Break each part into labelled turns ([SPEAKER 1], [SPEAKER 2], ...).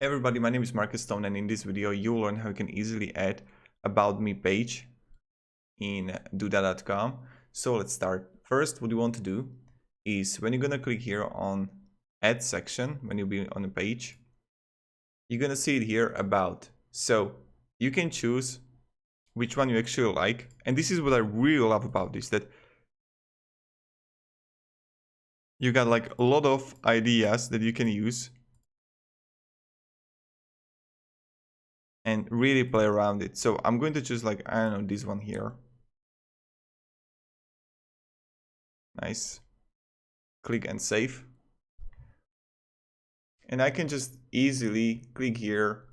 [SPEAKER 1] Hey everybody, my name is Marcus Stone, and in this video you'll learn how you can easily add About Me page in Duda.com. So let's start. First, what you want to do is when you're gonna click here on Add section, when you'll be on a page, you're gonna see it here About. So you can choose which one you actually like, and this is what I really love about this, that you got like a lot of ideas that you can use and really play around it. So I'm going to choose like, I don't know, this one here. Nice. Click and save. And I can just easily click here.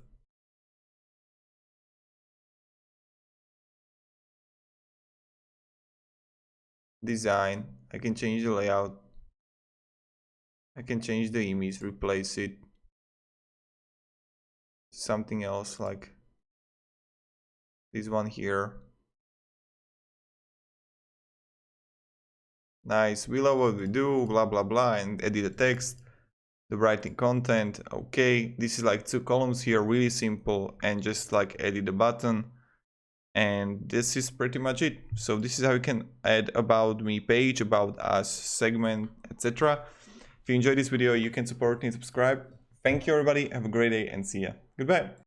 [SPEAKER 1] Design. I can change the layout. I can change the image, replace it. Something else like this one here. Nice. We love what we do, blah, blah, blah, and edit the text. The writing content. Okay. This is like 2 columns here, really simple, and just like edit the button. And this is pretty much it. So this is how you can add About Me page, About Us segment, etc. If you enjoyed this video, you can support me and subscribe. Thank you everybody, have a great day and see ya. Goodbye.